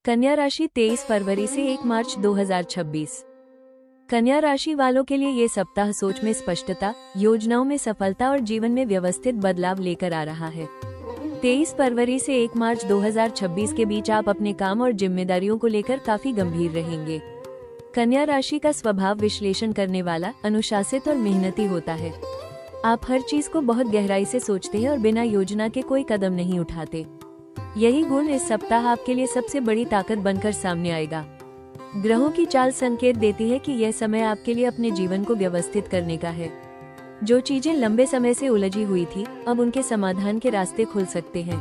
कन्या राशि 23 फरवरी से 1 मार्च 2026। कन्या राशि वालों के लिए ये सप्ताह सोच में स्पष्टता, योजनाओं में सफलता और जीवन में व्यवस्थित बदलाव लेकर आ रहा है। 23 फरवरी से 1 मार्च 2026 के बीच आप अपने काम और जिम्मेदारियों को लेकर काफी गंभीर रहेंगे। कन्या राशि का स्वभाव विश्लेषण करने वाला, अनुशासित और मेहनती होता है। आप हर चीज को बहुत गहराई से सोचते हैं और बिना योजना के कोई कदम नहीं उठाते। यही गुण इस सप्ताह आपके लिए सबसे बड़ी ताकत बनकर सामने आएगा। ग्रहों की चाल संकेत देती है कि यह समय आपके लिए अपने जीवन को व्यवस्थित करने का है। जो चीजें लंबे समय से उलझी हुई थी, अब उनके समाधान के रास्ते खुल सकते हैं।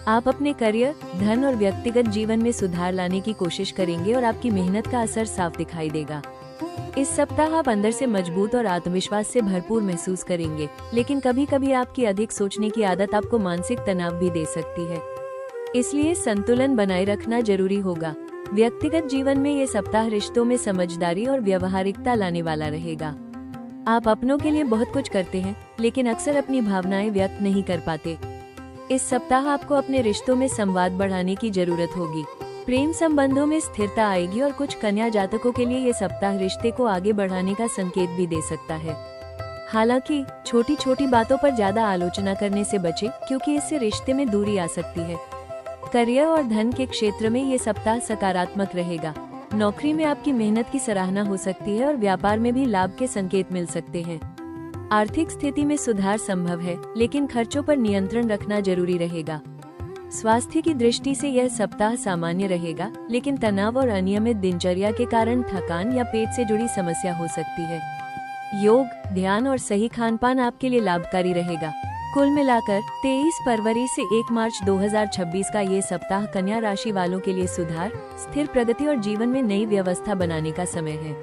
आप अपने करियर, धन और व्यक्तिगत जीवन में सुधार लाने की कोशिश करेंगे और आपकी मेहनत का असर साफ दिखाई देगा। इस सप्ताह आप अंदर से मजबूत और आत्मविश्वास से भरपूर महसूस करेंगे, लेकिन कभी कभी आपकी अधिक सोचने की आदत आपको मानसिक तनाव भी दे सकती है। इसलिए संतुलन बनाए रखना जरूरी होगा। व्यक्तिगत जीवन में ये सप्ताह रिश्तों में समझदारी और व्यवहारिकता लाने वाला रहेगा। आप अपनों के लिए बहुत कुछ करते हैं, लेकिन अक्सर अपनी भावनाएं व्यक्त नहीं कर पाते। इस सप्ताह आपको अपने रिश्तों में संवाद बढ़ाने की जरूरत होगी। प्रेम संबंधों में स्थिरता आएगी और कुछ कन्या जातकों के लिए ये सप्ताह रिश्ते को आगे बढ़ाने का संकेत भी दे सकता है। हालांकि छोटी छोटी बातों पर ज्यादा आलोचना करने से बचें, क्योंकि इससे रिश्ते में दूरी आ सकती है। करियर और धन के क्षेत्र में ये सप्ताह सकारात्मक रहेगा। नौकरी में आपकी मेहनत की सराहना हो सकती है और व्यापार में भी लाभ के संकेत मिल सकते हैं। आर्थिक स्थिति में सुधार संभव है, लेकिन खर्चों पर नियंत्रण रखना जरूरी रहेगा। स्वास्थ्य की दृष्टि से यह सप्ताह सामान्य रहेगा, लेकिन तनाव और अनियमित दिनचर्या के कारण थकान या पेट से जुड़ी समस्या हो सकती है। योग, ध्यान और सही खानपान आपके लिए लाभकारी रहेगा। कुल मिलाकर 23 फरवरी से 1 मार्च 2026 का ये सप्ताह कन्या राशि वालों के लिए सुधार, स्थिर प्रगति और जीवन में नई व्यवस्था बनाने का समय है।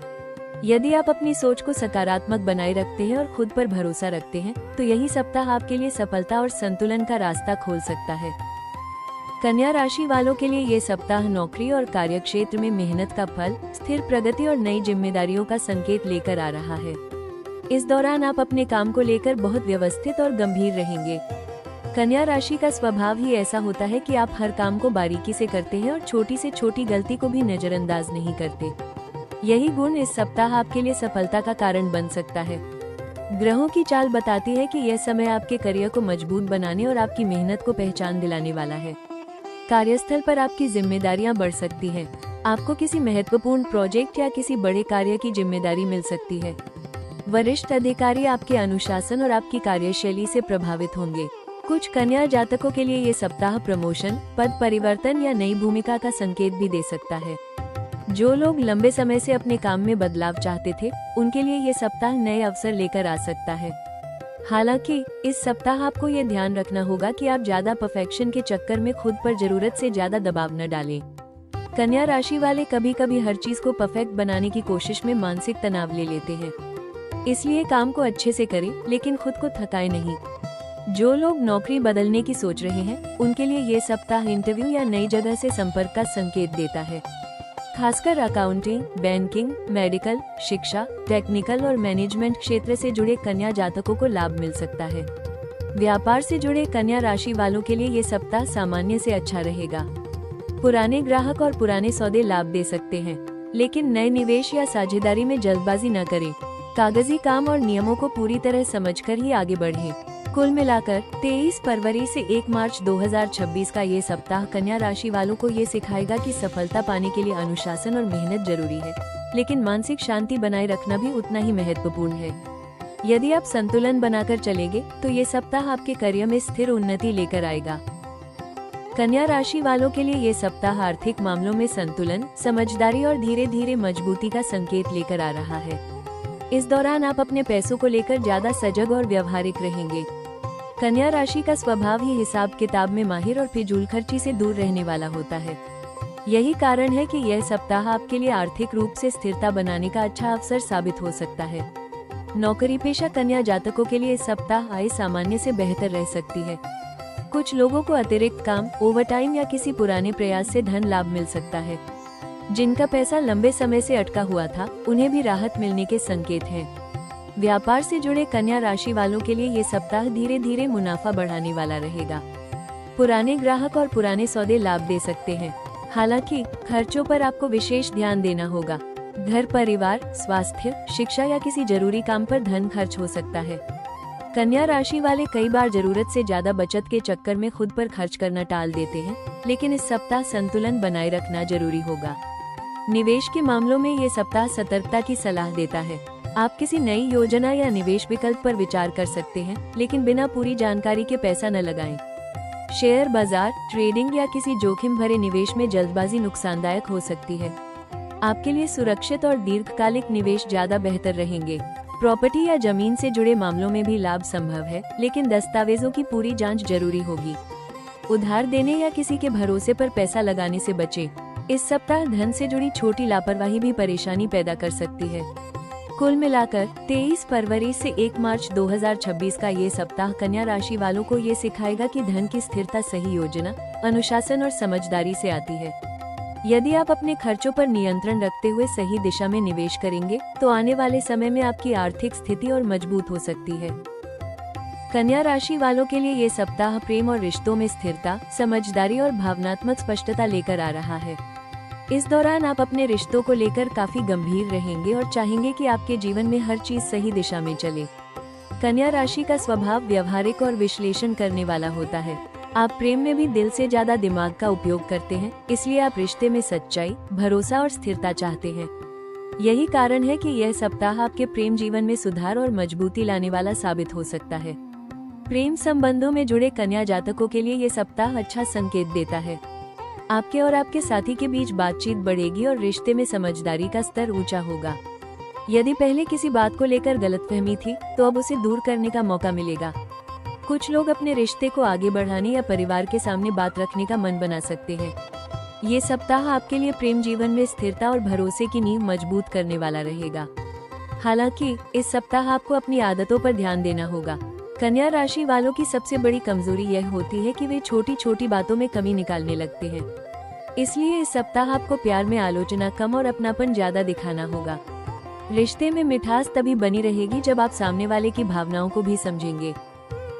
यदि आप अपनी सोच को सकारात्मक बनाए रखते हैं और खुद पर भरोसा रखते हैं, तो यही सप्ताह आपके लिए सफलता और संतुलन का रास्ता खोल सकता है। कन्या राशि वालों के लिए ये सप्ताह नौकरी और कार्य क्षेत्र में मेहनत का फल, स्थिर प्रगति और नई जिम्मेदारियों का संकेत लेकर आ रहा है। इस दौरान आप अपने काम को लेकर बहुत व्यवस्थित और गंभीर रहेंगे। कन्या राशि का स्वभाव ही ऐसा होता है कि आप हर काम को बारीकी से करते हैं और छोटी से छोटी गलती को भी नजरअंदाज नहीं करते। यही गुण इस सप्ताह आपके लिए सफलता का कारण बन सकता है। ग्रहों की चाल बताती है कि यह समय आपके करियर को मजबूत बनाने और आपकी मेहनत को पहचान दिलाने वाला है। कार्यस्थल पर आपकी जिम्मेदारियां बढ़ सकती हैं। आपको किसी महत्वपूर्ण प्रोजेक्ट या किसी बड़े कार्य की जिम्मेदारी मिल सकती है। वरिष्ठ अधिकारी आपके अनुशासन और आपकी कार्यशैली से प्रभावित होंगे। कुछ कन्या जातकों के लिए ये सप्ताह प्रमोशन, पद परिवर्तन या नई भूमिका का संकेत भी दे सकता है। जो लोग लंबे समय से अपने काम में बदलाव चाहते थे, उनके लिए ये सप्ताह नए अवसर लेकर आ सकता है। हालांकि इस सप्ताह आपको ये ध्यान रखना होगा कि आप ज्यादा परफेक्शन के चक्कर में खुद पर जरूरत से ज्यादा दबाव न डालें। कन्या राशि वाले कभी कभी हर चीज को परफेक्ट बनाने की कोशिश में मानसिक तनाव ले लेते हैं। इसलिए काम को अच्छे से करें, लेकिन खुद को थकाए नहीं। जो लोग नौकरी बदलने की सोच रहे हैं, उनके लिए ये सप्ताह इंटरव्यू या नई जगह से संपर्क का संकेत देता है। खासकर अकाउंटिंग, बैंकिंग, मेडिकल, शिक्षा, टेक्निकल और मैनेजमेंट क्षेत्र से जुड़े कन्या जातकों को लाभ मिल सकता है। व्यापार से जुड़े कन्या राशि वालों के लिए ये सप्ताह सामान्य से अच्छा रहेगा। पुराने ग्राहक और पुराने सौदे लाभ दे सकते हैं, लेकिन नए निवेश या साझेदारी में जल्दबाजी न करें। कागजी काम और नियमों को पूरी तरह समझकर ही आगे बढ़ें। कुल मिलाकर 23 फरवरी से 1 मार्च 2026 का ये सप्ताह कन्या राशि वालों को ये सिखाएगा कि सफलता पाने के लिए अनुशासन और मेहनत जरूरी है, लेकिन मानसिक शांति बनाए रखना भी उतना ही महत्वपूर्ण है। यदि आप संतुलन बनाकर चलेंगे, तो ये सप्ताह आपके करियर में स्थिर उन्नति लेकर आएगा। कन्या राशि वालों के लिए ये सप्ताह आर्थिक मामलों में संतुलन, समझदारी और धीरे धीरे मजबूती का संकेत लेकर आ रहा है। इस दौरान आप अपने पैसों को लेकर ज्यादा सजग और व्यवहारिक रहेंगे। कन्या राशि का स्वभाव ही हिसाब किताब में माहिर और फिजूल खर्ची से दूर रहने वाला होता है। यही कारण है कि यह सप्ताह आपके लिए आर्थिक रूप से स्थिरता बनाने का अच्छा अवसर साबित हो सकता है। नौकरी पेशा कन्या जातकों के लिए इस सप्ताह आय सामान्य से बेहतर रह सकती है। कुछ लोगों को अतिरिक्त काम, ओवरटाइम या किसी पुराने प्रयास से धन लाभ मिल सकता है। जिनका पैसा लंबे समय से अटका हुआ था, उन्हें भी राहत मिलने के संकेत हैं। व्यापार से जुड़े कन्या राशि वालों के लिए ये सप्ताह धीरे धीरे मुनाफा बढ़ाने वाला रहेगा। पुराने ग्राहक और पुराने सौदे लाभ दे सकते हैं। हालांकि खर्चों पर आपको विशेष ध्यान देना होगा। घर, परिवार, स्वास्थ्य, शिक्षा या किसी जरूरी काम पर धन खर्च हो सकता है। कन्या राशि वाले कई बार जरूरत से ज्यादा बचत के चक्कर में खुद पर खर्च करना टाल देते हैं, लेकिन इस सप्ताह संतुलन बनाए रखना जरूरी होगा। निवेश के मामलों में ये सप्ताह सतर्कता की सलाह देता है। आप किसी नई योजना या निवेश विकल्प पर विचार कर सकते हैं, लेकिन बिना पूरी जानकारी के पैसा न लगाएं। शेयर बाजार, ट्रेडिंग या किसी जोखिम भरे निवेश में जल्दबाजी नुकसानदायक हो सकती है। आपके लिए सुरक्षित और दीर्घकालिक निवेश ज्यादा बेहतर रहेंगे। प्रॉपर्टी या जमीन से जुड़े मामलों में भी लाभ संभव है, लेकिन दस्तावेजों की पूरी जांच जरूरी होगी। उधार देने या किसी के भरोसे पर पैसा लगाने से बचें। इस सप्ताह धन से जुड़ी छोटी लापरवाही भी परेशानी पैदा कर सकती है। कुल मिलाकर 23 फरवरी से 1 मार्च 2026 का ये सप्ताह कन्या राशि वालों को ये सिखाएगा कि धन की स्थिरता सही योजना, अनुशासन और समझदारी से आती है। यदि आप अपने खर्चों पर नियंत्रण रखते हुए सही दिशा में निवेश करेंगे, तो आने वाले समय में आपकी आर्थिक स्थिति और मजबूत हो सकती है। कन्या राशि वालों के लिए ये सप्ताह प्रेम और रिश्तों में स्थिरता, समझदारी और भावनात्मक स्पष्टता लेकर आ रहा है। इस दौरान आप अपने रिश्तों को लेकर काफी गंभीर रहेंगे और चाहेंगे कि आपके जीवन में हर चीज सही दिशा में चले। कन्या राशि का स्वभाव व्यवहारिक और विश्लेषण करने वाला होता है। आप प्रेम में भी दिल से ज्यादा दिमाग का उपयोग करते हैं, इसलिए आप रिश्ते में सच्चाई, भरोसा और स्थिरता चाहते हैं। यही कारण है कि यह सप्ताह आपके प्रेम जीवन में सुधार और मजबूती लाने वाला साबित हो सकता है। प्रेम संबंधों में जुड़े कन्या जातकों के लिए ये सप्ताह अच्छा संकेत देता है। आपके और आपके साथी के बीच बातचीत बढ़ेगी और रिश्ते में समझदारी का स्तर ऊंचा होगा। यदि पहले किसी बात को लेकर गलतफहमी थी, तो अब उसे दूर करने का मौका मिलेगा। कुछ लोग अपने रिश्ते को आगे बढ़ाने या परिवार के सामने बात रखने का मन बना सकते हैं। ये सप्ताह आपके लिए प्रेम जीवन में स्थिरता और भरोसे की नींव मजबूत करने वाला रहेगा। हालांकि इस सप्ताह आपको अपनी आदतों पर ध्यान देना होगा। कन्या राशि वालों की सबसे बड़ी कमजोरी यह होती है कि वे छोटी छोटी बातों में कमी निकालने लगते हैं। इसलिए इस सप्ताह आपको प्यार में आलोचना कम और अपनापन ज्यादा दिखाना होगा। रिश्ते में मिठास तभी बनी रहेगी जब आप सामने वाले की भावनाओं को भी समझेंगे।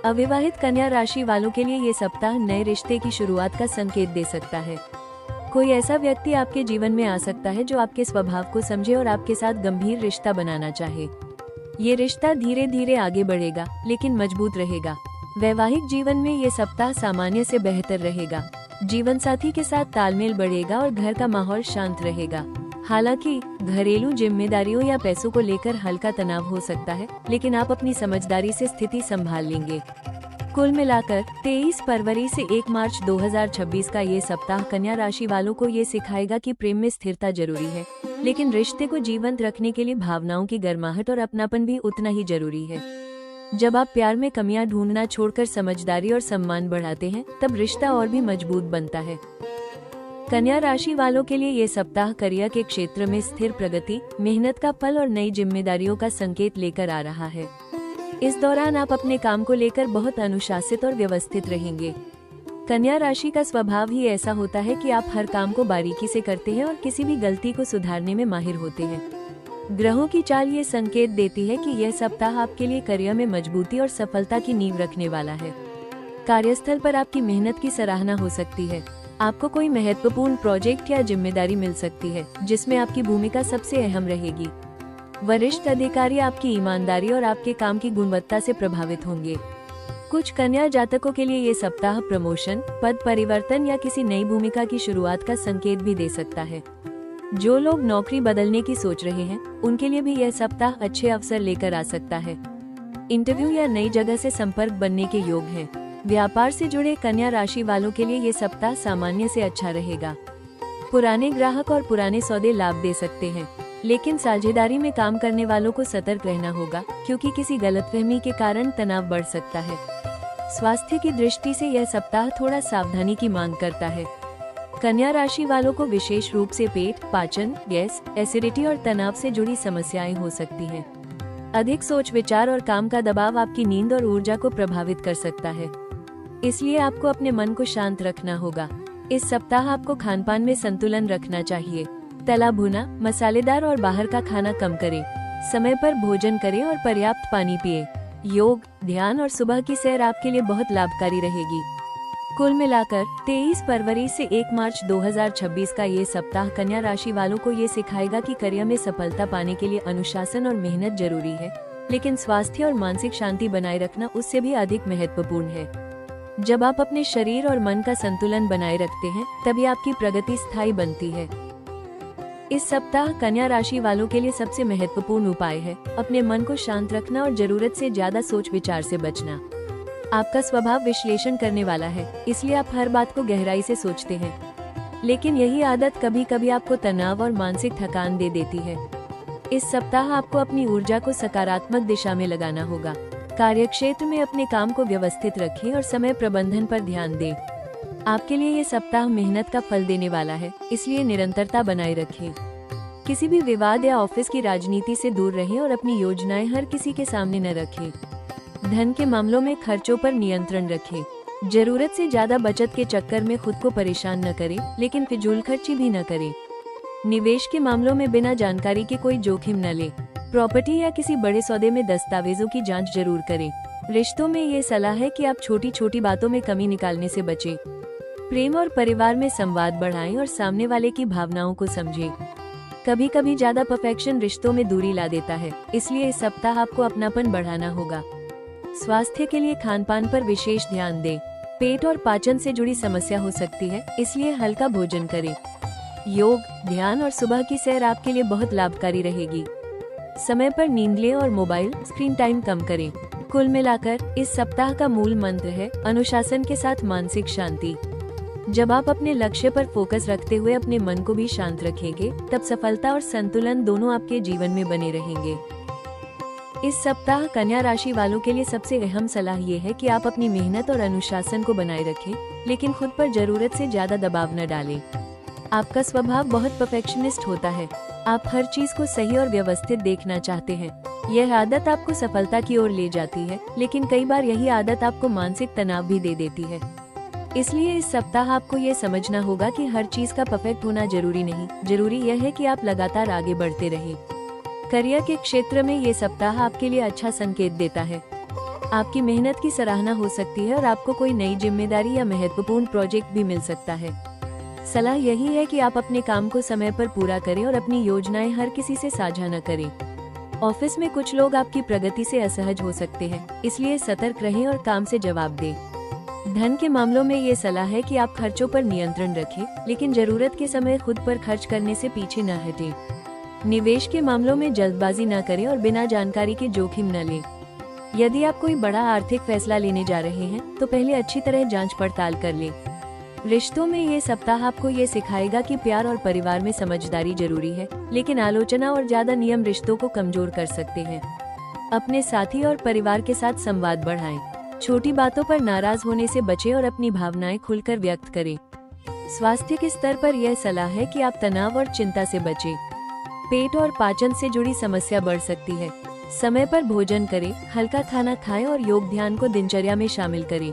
अविवाहित कन्या राशि वालों के लिए ये सप्ताह नए रिश्ते की शुरुआत का संकेत दे सकता है। कोई ऐसा व्यक्ति आपके जीवन में आ सकता है जो आपके स्वभाव को समझे और आपके साथ गंभीर रिश्ता बनाना चाहे। ये रिश्ता धीरे धीरे आगे बढ़ेगा, लेकिन मजबूत रहेगा। वैवाहिक जीवन में ये सप्ताह सामान्य से बेहतर रहेगा। जीवन साथी के साथ तालमेल बढ़ेगा और घर का माहौल शांत रहेगा। हालांकि घरेलू जिम्मेदारियों या पैसों को लेकर हल्का तनाव हो सकता है, लेकिन आप अपनी समझदारी से स्थिति संभाल लेंगे। कुल मिलाकर 23 फरवरी से 1 मार्च 2026 का ये सप्ताह कन्या राशि वालों को ये सिखाएगा कि प्रेम में स्थिरता जरूरी है, लेकिन रिश्ते को जीवंत रखने के लिए भावनाओं की गर्माहट और अपनापन भी उतना ही जरूरी है। जब आप प्यार में कमियां ढूंढना छोड़कर समझदारी और सम्मान बढ़ाते हैं, तब रिश्ता और भी मजबूत बनता है। कन्या राशि वालों के लिए ये सप्ताह करियर के क्षेत्र में स्थिर प्रगति, मेहनत का फल और नई जिम्मेदारियों का संकेत लेकर आ रहा है। इस दौरान आप अपने काम को लेकर बहुत अनुशासित और व्यवस्थित रहेंगे। कन्या राशि का स्वभाव ही ऐसा होता है कि आप हर काम को बारीकी से करते हैं और किसी भी गलती को सुधारने में माहिर होते हैं। ग्रहों की चाल ये संकेत देती है कि यह सप्ताह आपके लिए करियर में मजबूती और सफलता की नींव रखने वाला है। कार्यस्थल पर आपकी मेहनत की सराहना हो सकती है। आपको कोई महत्वपूर्ण प्रोजेक्ट या जिम्मेदारी मिल सकती है, जिसमें आपकी भूमिका सबसे अहम रहेगी। वरिष्ठ अधिकारी आपकी ईमानदारी और आपके काम की गुणवत्ता से प्रभावित होंगे। कुछ कन्या जातकों के लिए ये सप्ताह प्रमोशन, पद परिवर्तन या किसी नई भूमिका की शुरुआत का संकेत भी दे सकता है। जो लोग नौकरी बदलने की सोच रहे हैं, उनके लिए भी यह सप्ताह अच्छे अवसर लेकर आ सकता है। इंटरव्यू या नई जगह से संपर्क बनने के योग हैं। व्यापार से जुड़े कन्या राशि वालों के लिए ये सप्ताह सामान्य से अच्छा रहेगा। पुराने ग्राहक और पुराने सौदे लाभ दे सकते हैं, लेकिन साझेदारी में काम करने वालों को सतर्क रहना होगा, क्योंकि किसी गलतफहमी के कारण तनाव बढ़ सकता है। स्वास्थ्य की दृष्टि से यह सप्ताह थोड़ा सावधानी की मांग करता है। कन्या राशि वालों को विशेष रूप से पेट, पाचन, गैस, एसिडिटी और तनाव से जुड़ी समस्याएं हो सकती हैं। अधिक सोच विचार और काम का दबाव आपकी नींद और ऊर्जा को प्रभावित कर सकता है, इसलिए आपको अपने मन को शांत रखना होगा। इस सप्ताह आपको खानपान में संतुलन रखना चाहिए। तला भुना, मसालेदार और बाहर का खाना कम करें। समय पर भोजन करें और पर्याप्त पानी पिए। योग, ध्यान और सुबह की सैर आपके लिए बहुत लाभकारी रहेगी। कुल मिलाकर 23 फरवरी से 1 मार्च 2026 का ये सप्ताह कन्या राशि वालों को ये सिखाएगा कि करियर में सफलता पाने के लिए अनुशासन और मेहनत जरूरी है, लेकिन स्वास्थ्य और मानसिक शांति बनाए रखना उससे भी अधिक महत्वपूर्ण है। जब आप अपने शरीर और मन का संतुलन बनाए रखते हैं, तभी आपकी प्रगति स्थायी बनती है। इस सप्ताह कन्या राशि वालों के लिए सबसे महत्वपूर्ण उपाय है अपने मन को शांत रखना और जरूरत से ज्यादा सोच विचार से बचना। आपका स्वभाव विश्लेषण करने वाला है, इसलिए आप हर बात को गहराई से सोचते हैं, लेकिन यही आदत कभी कभी आपको तनाव और मानसिक थकान दे देती है। इस सप्ताह आपको अपनी ऊर्जा को सकारात्मक दिशा में लगाना होगा। कार्यक्षेत्र में अपने काम को व्यवस्थित रखें और समय प्रबंधन पर ध्यान दें। आपके लिए ये सप्ताह मेहनत का फल देने वाला है, इसलिए निरंतरता बनाए रखें। किसी भी विवाद या ऑफिस की राजनीति से दूर रहें और अपनी योजनाएं हर किसी के सामने न रखें। धन के मामलों में खर्चों पर नियंत्रण रखें। जरूरत से ज्यादा बचत के चक्कर में खुद को परेशान न करें, लेकिन फिजूल खर्ची भी न करें। निवेश के मामलों में बिना जानकारी के कोई जोखिम न लें। प्रॉपर्टी या किसी बड़े सौदे में दस्तावेजों की जांच जरूर करें। रिश्तों में ये सलाह है कि आप छोटी छोटी बातों में कमी निकालने से बचें। प्रेम और परिवार में संवाद बढ़ाएं और सामने वाले की भावनाओं को समझें। कभी कभी ज्यादा परफेक्शन रिश्तों में दूरी ला देता है, इसलिए इस सप्ताह आपको अपनापन बढ़ाना होगा। स्वास्थ्य के लिए खानपान पर विशेष ध्यान दें। पेट और पाचन से जुड़ी समस्या हो सकती है, इसलिए हल्का भोजन करें। योग, ध्यान और सुबह की सैर आपके लिए बहुत लाभकारी रहेगी। समय पर नींद लें और मोबाइल स्क्रीन टाइम कम करें। कुल मिलाकर इस सप्ताह का मूल मंत्र है अनुशासन के साथ मानसिक शांति। जब आप अपने लक्ष्य पर फोकस रखते हुए अपने मन को भी शांत रखेंगे, तब सफलता और संतुलन दोनों आपके जीवन में बने रहेंगे। इस सप्ताह कन्या राशि वालों के लिए सबसे अहम सलाह ये है कि आप अपनी मेहनत और अनुशासन को बनाए रखें, लेकिन खुद पर जरूरत से ज्यादा दबाव न डालें। आपका स्वभाव बहुत परफेक्शनिस्ट होता है। आप हर चीज को सही और व्यवस्थित देखना चाहते हैं। यह आदत आपको सफलता की ओर ले जाती है, लेकिन कई बार यही आदत आपको मानसिक तनाव भी दे देती है। इसलिए इस सप्ताह आपको ये समझना होगा कि हर चीज का परफेक्ट होना जरूरी नहीं, जरूरी यह है कि आप लगातार आगे बढ़ते रहें। करियर के क्षेत्र में ये सप्ताह आपके लिए अच्छा संकेत देता है। आपकी मेहनत की सराहना हो सकती है और आपको कोई नई जिम्मेदारी या महत्वपूर्ण प्रोजेक्ट भी मिल सकता है। सलाह यही है कि आप अपने काम को समय पर पूरा करें और अपनी योजनाएं हर किसी से साझा न करें। ऑफिस में कुछ लोग आपकी प्रगति से असहज हो सकते हैं, इसलिए सतर्क रहें और काम से जवाब दें। धन के मामलों में ये सलाह है कि आप खर्चों पर नियंत्रण रखें, लेकिन जरूरत के समय खुद पर खर्च करने से पीछे न हटें। निवेश के मामलों में जल्दबाजी न करें और बिना जानकारी के जोखिम न लें। यदि आप कोई बड़ा आर्थिक फैसला लेने जा रहे हैं, तो पहले अच्छी तरह जांच पड़ताल कर लें। रिश्तों में ये सप्ताह आपको ये सिखाएगा कि प्यार और परिवार में समझदारी जरूरी है, लेकिन आलोचना और ज्यादा नियम रिश्तों को कमजोर कर सकते हैं। अपने साथी और परिवार के साथ संवाद बढ़ाएं। छोटी बातों पर नाराज होने से बचें और अपनी भावनाएं खुलकर व्यक्त करें। स्वास्थ्य के स्तर पर यह सलाह है कि आप तनाव और चिंता से बचें। पेट और पाचन से जुड़ी समस्या बढ़ सकती है। समय पर भोजन करें, हल्का खाना खाएं और योग ध्यान को दिनचर्या में शामिल करें।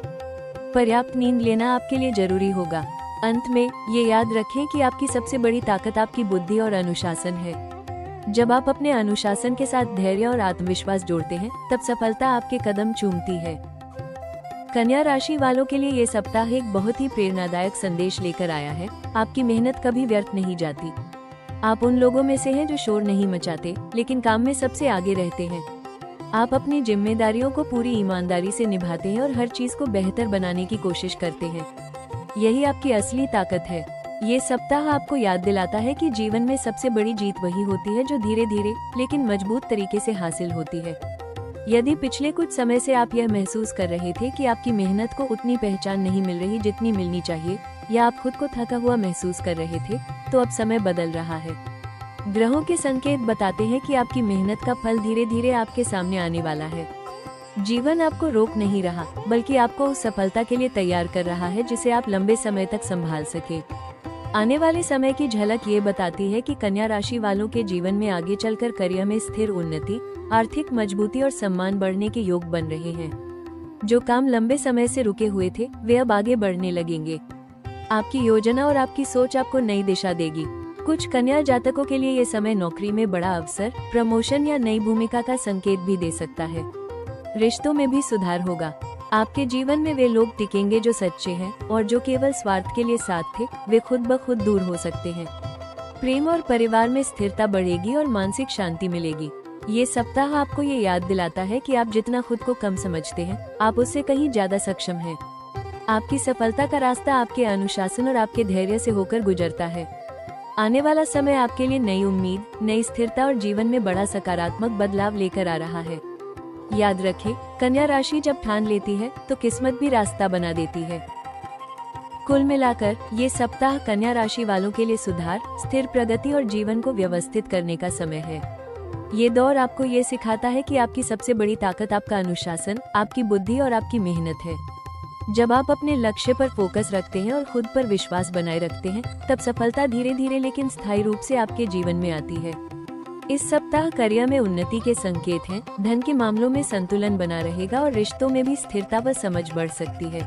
पर्याप्त नींद लेना आपके लिए जरूरी होगा। अंत में ये याद रखें कि आपकी सबसे बड़ी ताकत आपकी बुद्धि और अनुशासन है। जब आप अपने अनुशासन के साथ धैर्य और आत्मविश्वास जोड़ते हैं, तब सफलता आपके कदम चूमती है। कन्या राशि वालों के लिए ये सप्ताह एक बहुत ही प्रेरणादायक संदेश लेकर आया है। आपकी मेहनत कभी व्यर्थ नहीं जाती। आप उन लोगों में से हैं जो शोर नहीं मचाते, लेकिन काम में सबसे आगे रहते हैं। आप अपनी जिम्मेदारियों को पूरी ईमानदारी से निभाते हैं और हर चीज को बेहतर बनाने की कोशिश करते हैं। यही आपकी असली ताकत है। ये सप्ताह आपको याद दिलाता है कि जीवन में सबसे बड़ी जीत वही होती है जो धीरे धीरे लेकिन मजबूत तरीके से हासिल होती है। यदि पिछले कुछ समय से आप यह महसूस कर रहे थे कि आपकी मेहनत को उतनी पहचान नहीं मिल रही जितनी मिलनी चाहिए, या आप खुद को थका हुआ महसूस कर रहे थे, तो अब समय बदल रहा है। ग्रहों के संकेत बताते हैं कि आपकी मेहनत का फल धीरे धीरे आपके सामने आने वाला है। जीवन आपको रोक नहीं रहा, बल्कि आपको उस सफलता के लिए तैयार कर रहा है जिसे आप लंबे समय तक संभाल सके। आने वाले समय की झलक ये बताती है कि कन्या राशि वालों के जीवन में आगे चलकर करियर में स्थिर उन्नति, आर्थिक मजबूती और सम्मान बढ़ने के योग बन रहे हैं। जो काम लंबे समय से रुके हुए थे, वे अब आगे बढ़ने लगेंगे। आपकी योजना और आपकी सोच आपको नई दिशा देगी। कुछ कन्या जातकों के लिए ये समय नौकरी में बड़ा अवसर, प्रमोशन या नई भूमिका का संकेत भी दे सकता है। रिश्तों में भी सुधार होगा। आपके जीवन में वे लोग टिकेंगे जो सच्चे हैं, और जो केवल स्वार्थ के लिए साथ थे वे खुद ब खुद दूर हो सकते हैं। प्रेम और परिवार में स्थिरता बढ़ेगी और मानसिक शांति मिलेगी। ये सप्ताह आपको ये याद दिलाता है कि आप जितना खुद को कम समझते हैं, आप उससे कहीं ज्यादा सक्षम हैं। आपकी सफलता का रास्ता आपके अनुशासन और आपके धैर्य से होकर गुजरता है। आने वाला समय आपके लिए नई उम्मीद, नई स्थिरता और जीवन में बड़ा सकारात्मक बदलाव लेकर आ रहा है। याद रखें, कन्या राशि जब ठान लेती है तो किस्मत भी रास्ता बना देती है। कुल मिलाकर ये सप्ताह कन्या राशि वालों के लिए सुधार, स्थिर प्रगति और जीवन को व्यवस्थित करने का समय है। ये दौर आपको ये सिखाता है कि आपकी सबसे बड़ी ताकत आपका अनुशासन, आपकी बुद्धि और आपकी मेहनत है। जब आप अपने लक्ष्य पर फोकस रखते हैं और खुद पर विश्वास बनाए रखते हैं, तब सफलता धीरे धीरे लेकिन स्थायी रूप से आपके जीवन में आती है। इस सप्ताह करियर में उन्नति के संकेत हैं, धन के मामलों में संतुलन बना रहेगा और रिश्तों में भी स्थिरता व समझ बढ़ सकती है।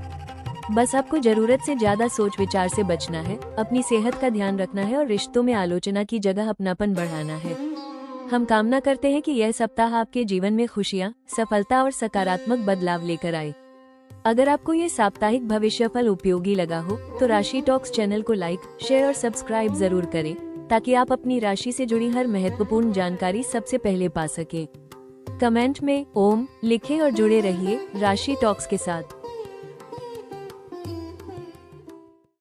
बस आपको जरूरत से ज्यादा सोच विचार से बचना है, अपनी सेहत का ध्यान रखना है और रिश्तों में आलोचना की जगह अपनापन बढ़ाना है। हम कामना करते हैं कि यह सप्ताह आपके जीवन में खुशियाँ, सफलता और सकारात्मक बदलाव लेकर आए। अगर आपको ये साप्ताहिक भविष्यफल उपयोगी लगा हो तो राशि टॉक्स चैनल को लाइक, शेयर और सब्सक्राइब जरूर करें, ताकि आप अपनी राशि से जुड़ी हर महत्वपूर्ण जानकारी सबसे पहले पा सकें। कमेंट में ओम लिखें और जुड़े रहिए राशि टॉक्स के साथ।